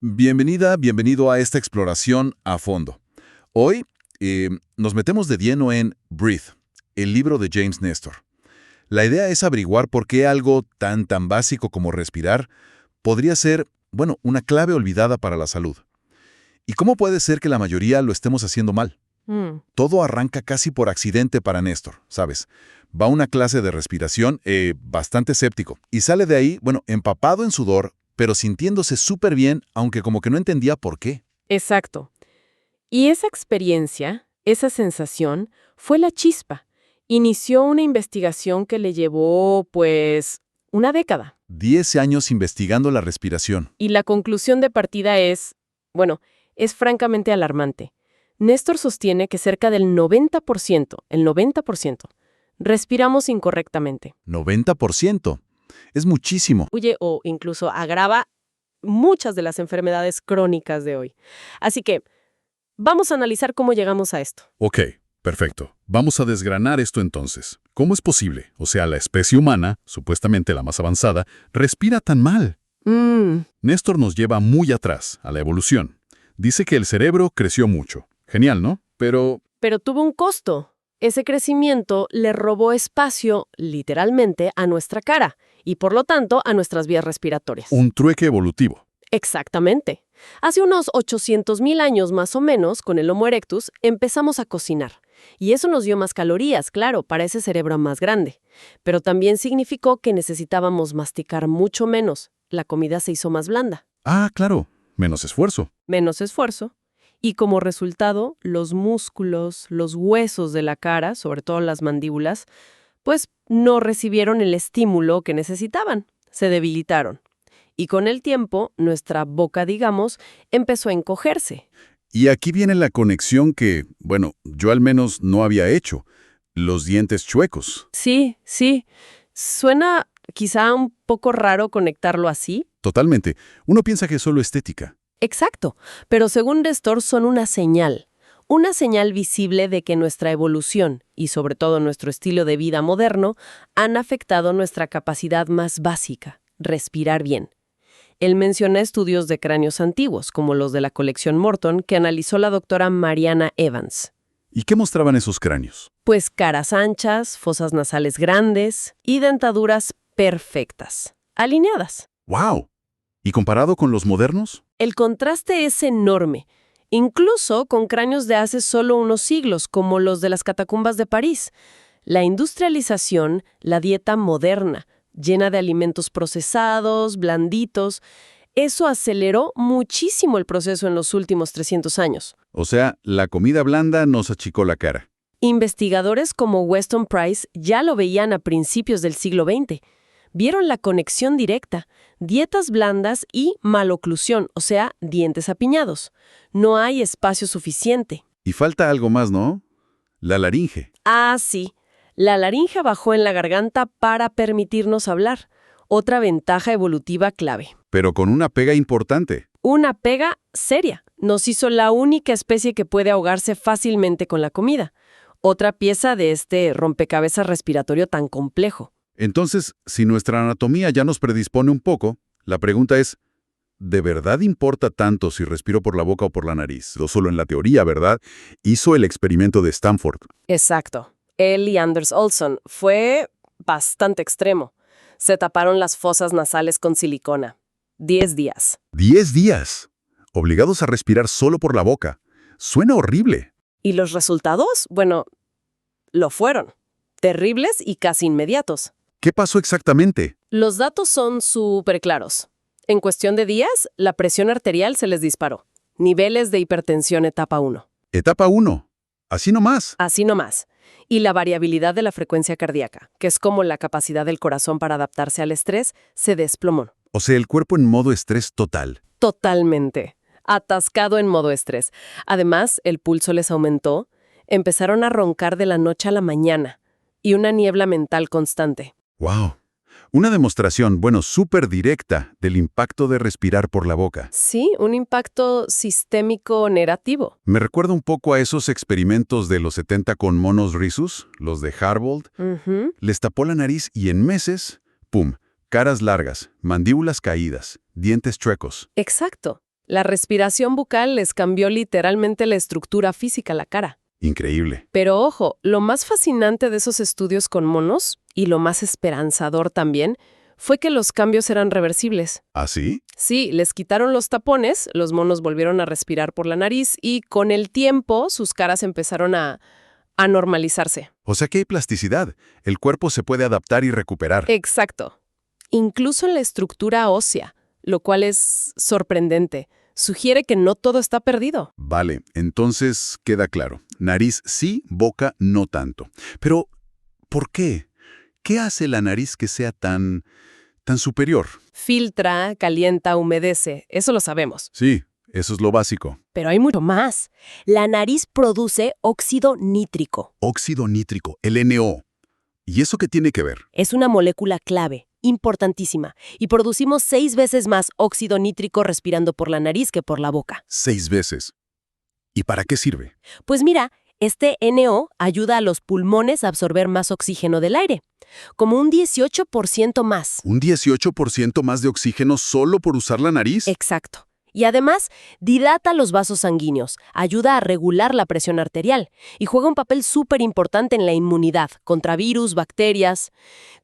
Bienvenido a esta exploración a fondo. Hoy nos metemos de lleno en Breathe, el libro de James Nestor. La idea es averiguar por qué algo tan básico como respirar podría ser, una clave olvidada para la salud. ¿Y cómo puede ser que la mayoría lo estemos haciendo mal? Todo arranca casi por accidente para Néstor, ¿sabes? Va a una clase de respiración bastante escéptico y sale de ahí, empapado en sudor, pero sintiéndose súper bien, aunque como que no entendía por qué. Exacto. Y esa experiencia, esa sensación, fue la chispa. Inició una investigación que le llevó, una década. 10 años investigando la respiración. Y la conclusión de partida es francamente alarmante. Néstor sostiene que cerca del 90%, respiramos incorrectamente. 90%. Es muchísimo. Huye o incluso agrava muchas de las enfermedades crónicas de hoy. Así que, vamos a analizar cómo llegamos a esto. Ok, perfecto. Vamos a desgranar esto entonces. ¿Cómo es posible? O sea, la especie humana, supuestamente la más avanzada, respira tan mal. Néstor nos lleva muy atrás, a la evolución. Dice que el cerebro creció mucho. Genial, ¿no? Pero tuvo un costo. Ese crecimiento le robó espacio, literalmente, a nuestra cara y, por lo tanto, a nuestras vías respiratorias. un trueque evolutivo. Exactamente. Hace unos 800.000 años más o menos, con el Homo erectus, empezamos a cocinar. Y eso nos dio más calorías, claro, para ese cerebro más grande. Pero también significó que necesitábamos masticar mucho menos. La comida se hizo más blanda. Ah, claro. Menos esfuerzo. Menos esfuerzo. Y como resultado, los músculos, los huesos de la cara, sobre todo las mandíbulas, no recibieron el estímulo que necesitaban. Se debilitaron. Y con el tiempo, nuestra boca, empezó a encogerse. Y aquí viene la conexión que, yo al menos no había hecho. Los dientes chuecos. Sí. Suena quizá un poco raro conectarlo así. Totalmente. Uno piensa que es solo estética. Exacto, pero según Nestor son una señal visible de que nuestra evolución y sobre todo nuestro estilo de vida moderno han afectado nuestra capacidad más básica, respirar bien. Él menciona estudios de cráneos antiguos, como los de la colección Morton, que analizó la doctora Mariana Evans. ¿Y qué mostraban esos cráneos? Pues caras anchas, fosas nasales grandes y dentaduras perfectas, alineadas. ¡Wow! ¿Y comparado con los modernos? El contraste es enorme, incluso con cráneos de hace solo unos siglos, como los de las catacumbas de París. La industrialización, la dieta moderna, llena de alimentos procesados, blanditos, eso aceleró muchísimo el proceso en los últimos 300 años. O sea, la comida blanda nos achicó la cara. Investigadores como Weston Price ya lo veían a principios del siglo XX. Vieron la conexión directa, dietas blandas y maloclusión, o sea, dientes apiñados. No hay espacio suficiente. Y falta algo más, ¿no? La laringe. Ah, sí. La laringe bajó en la garganta para permitirnos hablar. Otra ventaja evolutiva clave. Pero con una pega importante. Una pega seria. Nos hizo la única especie que puede ahogarse fácilmente con la comida. Otra pieza de este rompecabezas respiratorio tan complejo. Entonces, si nuestra anatomía ya nos predispone un poco, la pregunta es, ¿de verdad importa tanto si respiro por la boca o por la nariz? O solo en la teoría, ¿verdad? Hizo el experimento de Stanford. Exacto. Él y Anders Olson fue bastante extremo. Se taparon las fosas nasales con silicona. 10 días. 10 días. Obligados a respirar solo por la boca. Suena horrible. ¿Y los resultados? Lo fueron. Terribles y casi inmediatos. ¿Qué pasó exactamente? Los datos son súper claros. En cuestión de días, la presión arterial se les disparó. Niveles de hipertensión etapa 1. Etapa 1. Así nomás. Así nomás. Y la variabilidad de la frecuencia cardíaca, que es como la capacidad del corazón para adaptarse al estrés, se desplomó. O sea, el cuerpo en modo estrés total. Totalmente. Atascado en modo estrés. Además, el pulso les aumentó, empezaron a roncar de la noche a la mañana y una niebla mental constante. ¡Wow! Una demostración, súper directa del impacto de respirar por la boca. Sí, un impacto sistémico negativo. Me recuerda un poco a esos experimentos de los 70 con monos rhesus, los de Harvold. Les tapó la nariz y en meses, ¡pum!, caras largas, mandíbulas caídas, dientes chuecos. Exacto. La respiración bucal les cambió literalmente la estructura física a la cara. Increíble. Pero ojo, lo más fascinante de esos estudios con monos, y lo más esperanzador también, fue que los cambios eran reversibles. ¿Ah, sí? Sí, les quitaron los tapones, los monos volvieron a respirar por la nariz y con el tiempo sus caras empezaron a normalizarse. O sea que hay plasticidad. El cuerpo se puede adaptar y recuperar. Exacto. Incluso en la estructura ósea, lo cual es sorprendente. Sugiere que no todo está perdido. Vale, entonces queda claro. Nariz sí, boca no tanto. Pero, ¿por qué? ¿Qué hace la nariz que sea tan superior? Filtra, calienta, humedece, eso lo sabemos. Sí, eso es lo básico. Pero hay mucho más. La nariz produce óxido nítrico. Óxido nítrico, el NO. ¿Y eso qué tiene que ver? Es una molécula clave, importantísima, y producimos 6 veces más óxido nítrico respirando por la nariz que por la boca. 6 veces. ¿Y para qué sirve? Pues mira, este NO ayuda a los pulmones a absorber más oxígeno del aire, como un 18% más. ¿Un 18% más de oxígeno solo por usar la nariz? Exacto. Y además, dilata los vasos sanguíneos, ayuda a regular la presión arterial y juega un papel súper importante en la inmunidad contra virus, bacterias.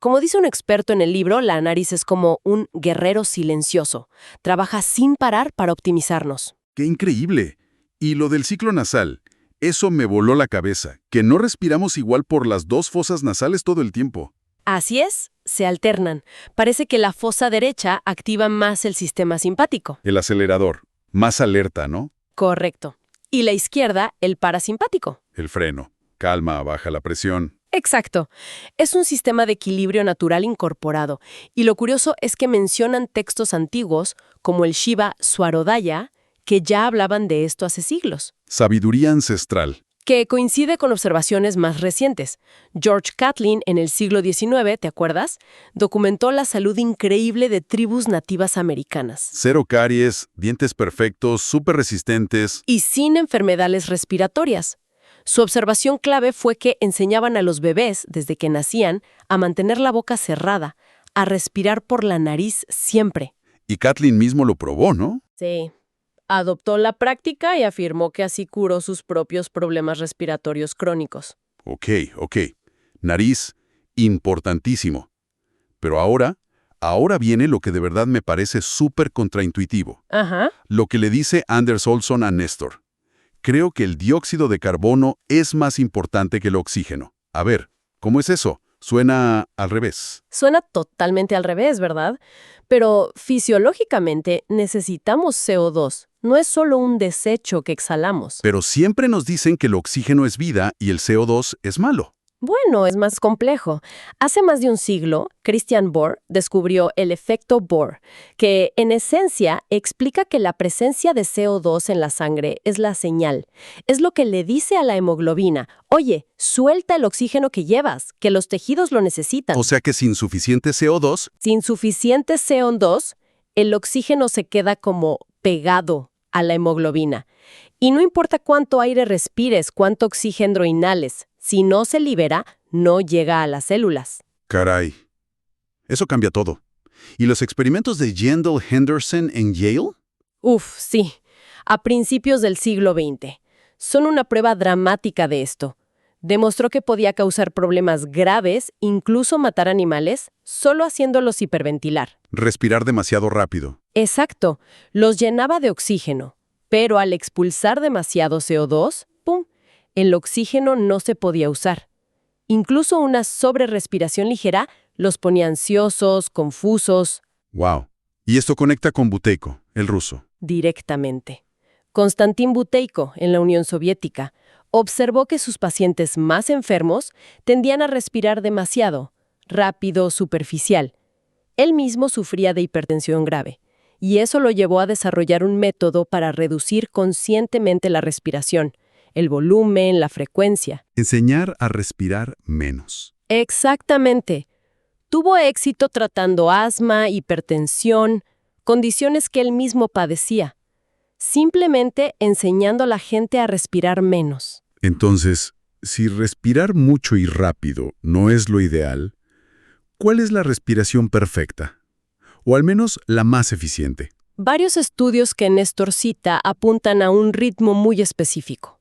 Como dice un experto en el libro, la nariz es como un guerrero silencioso. Trabaja sin parar para optimizarnos. ¡Qué increíble! Y lo del ciclo nasal, eso me voló la cabeza, que no respiramos igual por las 2 fosas nasales todo el tiempo. Así es, se alternan. Parece que la fosa derecha activa más el sistema simpático. El acelerador, más alerta, ¿no? Correcto. Y la izquierda, el parasimpático. El freno, calma, baja la presión. Exacto. Es un sistema de equilibrio natural incorporado. Y lo curioso es que mencionan textos antiguos, como el Shiva Swarodaya, que ya hablaban de esto hace siglos. Sabiduría ancestral. Que coincide con observaciones más recientes. George Catlin, en el siglo XIX, ¿te acuerdas?, documentó la salud increíble de tribus nativas americanas. 0 caries, dientes perfectos, súper resistentes. Y sin enfermedades respiratorias. Su observación clave fue que enseñaban a los bebés, desde que nacían, a mantener la boca cerrada, a respirar por la nariz siempre. Y Catlin mismo lo probó, ¿no? Sí. Adoptó la práctica y afirmó que así curó sus propios problemas respiratorios crónicos. Ok. Nariz, importantísimo. Pero ahora viene lo que de verdad me parece súper contraintuitivo. Ajá. Lo que le dice Anders Olson a Néstor. Creo que el dióxido de carbono es más importante que el oxígeno. A ver, ¿cómo es eso? Suena al revés. Suena totalmente al revés, ¿verdad? Pero fisiológicamente necesitamos CO2. No es solo un desecho que exhalamos. Pero siempre nos dicen que el oxígeno es vida y el CO2 es malo. Bueno, es más complejo. Hace más de un siglo, Christian Bohr descubrió el efecto Bohr, que en esencia explica que la presencia de CO2 en la sangre es la señal. Es lo que le dice a la hemoglobina, oye, suelta el oxígeno que llevas, que los tejidos lo necesitan. O sea que sin suficiente CO2... Sin suficiente CO2, el oxígeno se queda como pegado a la hemoglobina. Y no importa cuánto aire respires, cuánto oxígeno inhales, si no se libera, no llega a las células. Caray. Eso cambia todo. ¿Y los experimentos de Yandel Henderson en Yale? Uf, sí. A principios del siglo XX. Son una prueba dramática de esto. Demostró que podía causar problemas graves, incluso matar animales, solo haciéndolos hiperventilar. Respirar demasiado rápido. Exacto. Los llenaba de oxígeno. Pero al expulsar demasiado CO2, ¡pum!, el oxígeno no se podía usar. Incluso una sobrerespiración ligera los ponía ansiosos, confusos. Wow. Y esto conecta con Buteyko, el ruso. Directamente. Konstantin Buteyko, en la Unión Soviética, observó que sus pacientes más enfermos tendían a respirar demasiado, rápido, superficial. Él mismo sufría de hipertensión grave, y eso lo llevó a desarrollar un método para reducir conscientemente la respiración, el volumen, la frecuencia. Enseñar a respirar menos. Exactamente. Tuvo éxito tratando asma, hipertensión, condiciones que él mismo padecía, simplemente enseñando a la gente a respirar menos. Entonces, si respirar mucho y rápido no es lo ideal, ¿cuál es la respiración perfecta? O al menos la más eficiente. Varios estudios que Néstor cita apuntan a un ritmo muy específico.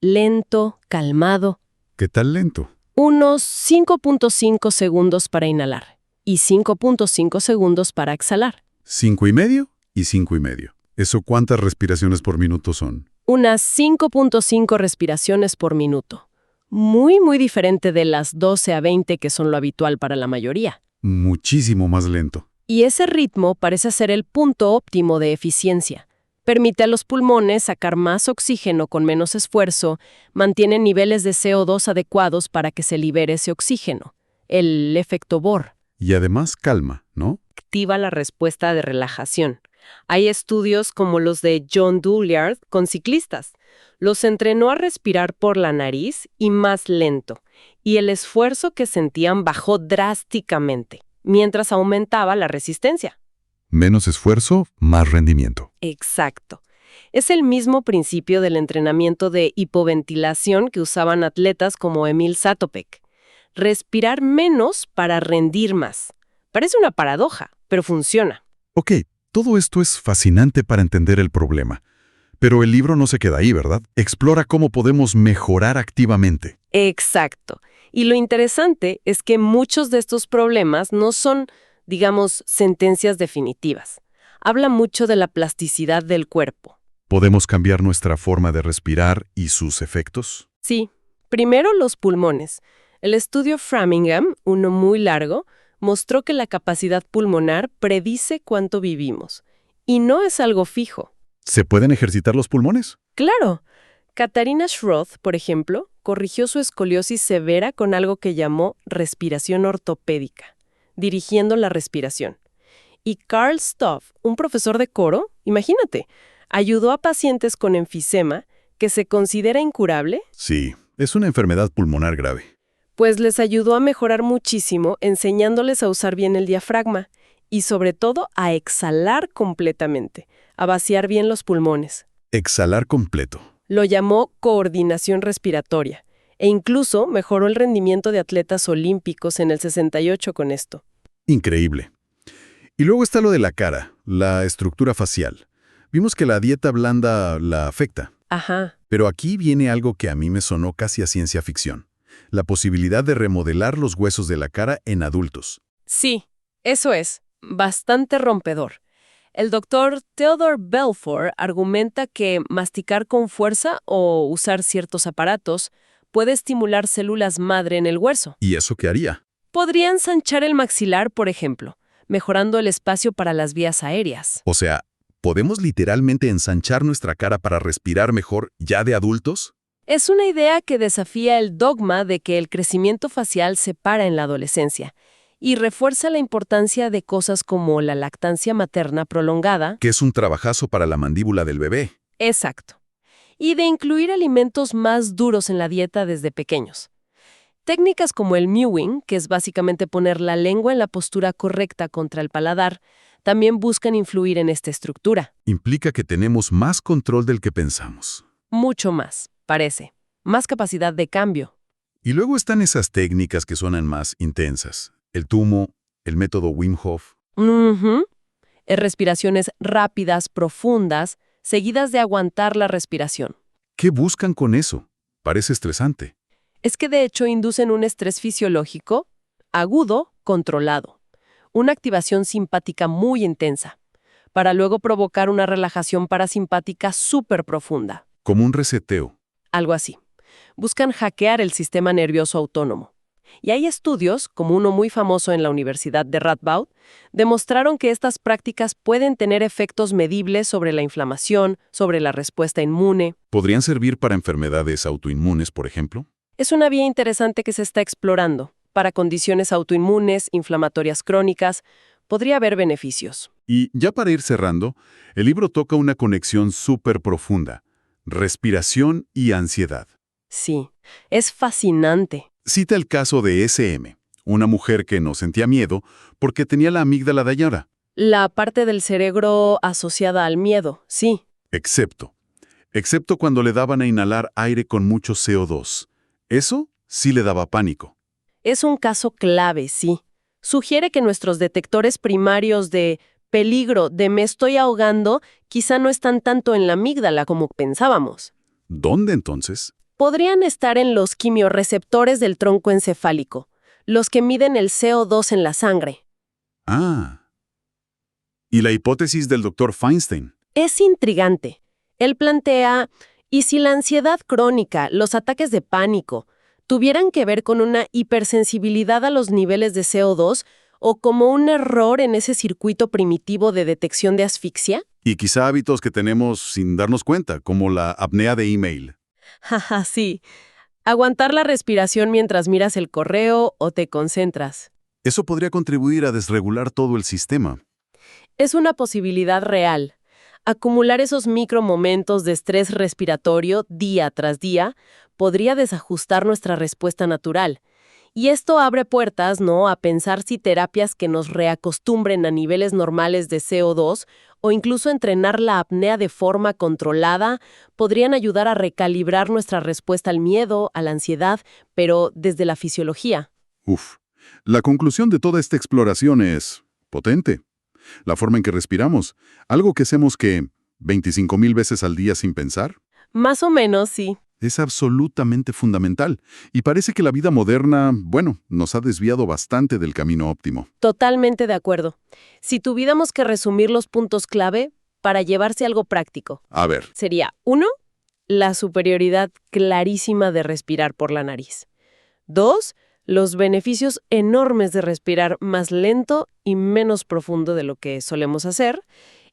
Lento, calmado, ¿Qué tal lento? unos 5.5 segundos para inhalar y 5.5 segundos para exhalar. 5,5 y 5,5. ¿Eso cuántas respiraciones por minuto son? Unas 5.5 respiraciones por minuto. Muy diferente de las 12 a 20 que son lo habitual para la mayoría. Muchísimo más lento. Y ese ritmo parece ser el punto óptimo de eficiencia. Permite a los pulmones sacar más oxígeno con menos esfuerzo, mantiene niveles de CO2 adecuados para que se libere ese oxígeno. El efecto Bohr. Y además calma, ¿no? Activa la respuesta de relajación. Hay estudios como los de John Douillard con ciclistas. Los entrenó a respirar por la nariz y más lento, y el esfuerzo que sentían bajó drásticamente, mientras aumentaba la resistencia. Menos esfuerzo, más rendimiento. Exacto. Es el mismo principio del entrenamiento de hipoventilación que usaban atletas como Emil Zatopek. Respirar menos para rendir más. Parece una paradoja, pero funciona. Ok, todo esto es fascinante para entender el problema. Pero el libro no se queda ahí, ¿verdad? Explora cómo podemos mejorar activamente. Exacto. Y lo interesante es que muchos de estos problemas no son, digamos, sentencias definitivas. Habla mucho de la plasticidad del cuerpo. ¿Podemos cambiar nuestra forma de respirar y sus efectos? Sí. Primero los pulmones. El estudio Framingham, uno muy largo, mostró que la capacidad pulmonar predice cuánto vivimos. Y no es algo fijo. ¿Se pueden ejercitar los pulmones? Claro. Katarina Schroth, por ejemplo, corrigió su escoliosis severa con algo que llamó respiración ortopédica, dirigiendo la respiración. Y Carl Stoff, un profesor de coro, imagínate, ayudó a pacientes con enfisema, que se considera incurable, Sí, es una enfermedad pulmonar grave. pues les ayudó a mejorar muchísimo enseñándoles a usar bien el diafragma y sobre todo a exhalar completamente, a vaciar bien los pulmones. Exhalar completo. Lo llamó coordinación respiratoria e incluso mejoró el rendimiento de atletas olímpicos en el 68 con esto. Increíble. Y luego está lo de la cara, la estructura facial. Vimos que la dieta blanda la afecta. Ajá. Pero aquí viene algo que a mí me sonó casi a ciencia ficción. La posibilidad de remodelar los huesos de la cara en adultos. Sí, eso es, bastante rompedor. El doctor Theodore Belfour argumenta que masticar con fuerza o usar ciertos aparatos puede estimular células madre en el hueso. ¿Y eso qué haría? Podría ensanchar el maxilar, por ejemplo, mejorando el espacio para las vías aéreas. O sea, ¿podemos literalmente ensanchar nuestra cara para respirar mejor ya de adultos? Es una idea que desafía el dogma de que el crecimiento facial se para en la adolescencia y refuerza la importancia de cosas como la lactancia materna prolongada. Que es un trabajazo para la mandíbula del bebé. Exacto. Y de incluir alimentos más duros en la dieta desde pequeños. Técnicas como el mewing, que es básicamente poner la lengua en la postura correcta contra el paladar, también buscan influir en esta estructura. Implica que tenemos más control del que pensamos. Mucho más, parece. Más capacidad de cambio. Y luego están esas técnicas que suenan más intensas. El tumo, el método Wim Hof. Ujú. Respiraciones rápidas, profundas, seguidas de aguantar la respiración. ¿Qué buscan con eso? Parece estresante. Es que de hecho inducen un estrés fisiológico agudo, controlado. Una activación simpática muy intensa, para luego provocar una relajación parasimpática súper profunda. Como un reseteo. Algo así. Buscan hackear el sistema nervioso autónomo. Y hay estudios, como uno muy famoso en la Universidad de Radboud, demostraron que estas prácticas pueden tener efectos medibles sobre la inflamación, sobre la respuesta inmune. ¿Podrían servir para enfermedades autoinmunes, por ejemplo? Es una vía interesante que se está explorando. Para condiciones autoinmunes, inflamatorias crónicas, podría haber beneficios. Y ya para ir cerrando, el libro toca una conexión súper profunda. Respiración y ansiedad. Sí, es fascinante. Cita el caso de SM, una mujer que no sentía miedo porque tenía la amígdala dañada. La parte del cerebro asociada al miedo, sí. Excepto cuando le daban a inhalar aire con mucho CO2. Eso sí le daba pánico. Es un caso clave, sí. Sugiere que nuestros detectores primarios de peligro de me estoy ahogando quizá no están tanto en la amígdala como pensábamos. ¿Dónde entonces? Podrían estar en los quimiorreceptores del tronco encefálico, los que miden el CO2 en la sangre. Ah. ¿Y la hipótesis del Dr. Feinstein? Es intrigante. Él plantea, ¿y si la ansiedad crónica, los ataques de pánico, tuvieran que ver con una hipersensibilidad a los niveles de CO2 o como un error en ese circuito primitivo de detección de asfixia? Y quizá hábitos que tenemos sin darnos cuenta, como la apnea de email. Jaja, sí. Aguantar la respiración mientras miras el correo o te concentras. Eso podría contribuir a desregular todo el sistema. Es una posibilidad real. Acumular esos micromomentos de estrés respiratorio día tras día podría desajustar nuestra respuesta natural. Y esto abre puertas, ¿no?, a pensar si terapias que nos reacostumbren a niveles normales de CO2 o incluso entrenar la apnea de forma controlada podrían ayudar a recalibrar nuestra respuesta al miedo, a la ansiedad, pero desde la fisiología. Uf. La conclusión de toda esta exploración es potente. La forma en que respiramos, algo que hacemos que 25,000 veces al día sin pensar, Más o menos, sí. es absolutamente fundamental. Y parece que la vida moderna, bueno, nos ha desviado bastante del camino óptimo. Totalmente de acuerdo. Si tuviéramos que resumir los puntos clave para llevarse algo práctico, A ver, sería 1. La superioridad clarísima de respirar por la nariz. 2. Los beneficios enormes de respirar más lento y menos profundo de lo que solemos hacer.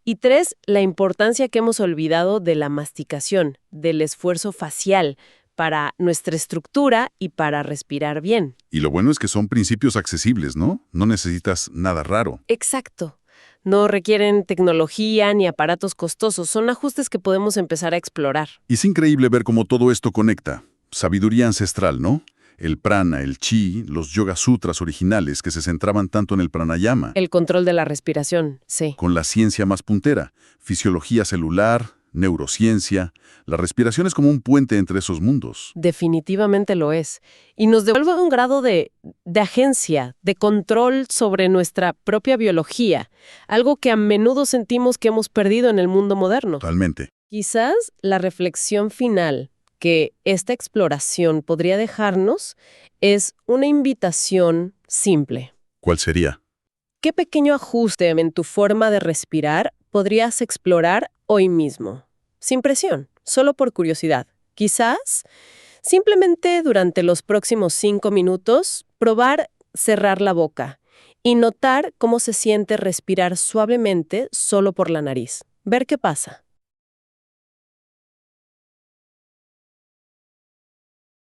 Y 3. La importancia que hemos olvidado de la masticación, del esfuerzo facial para nuestra estructura y para respirar bien. y lo bueno es que son principios accesibles, ¿no? No necesitas nada raro. Exacto. No requieren tecnología ni aparatos costosos, son ajustes que podemos empezar a explorar. Y es increíble ver cómo todo esto conecta. Sabiduría ancestral, ¿no? El prana, el chi, los yoga sutras originales que se centraban tanto en el pranayama, El control de la respiración, sí. con la ciencia más puntera, fisiología celular, neurociencia. La respiración es como un puente entre esos mundos. Definitivamente lo es. Y nos devuelve un grado de agencia, de control sobre nuestra propia biología, algo que a menudo sentimos que hemos perdido en el mundo moderno. Totalmente. Quizás la reflexión final que esta exploración podría dejarnos es una invitación simple. ¿Cuál sería? ¿Qué pequeño ajuste en tu forma de respirar podrías explorar hoy mismo? Sin presión, solo por curiosidad. Quizás, simplemente durante los próximos 5 minutos, probar cerrar la boca y notar cómo se siente respirar suavemente solo por la nariz. Ver qué pasa.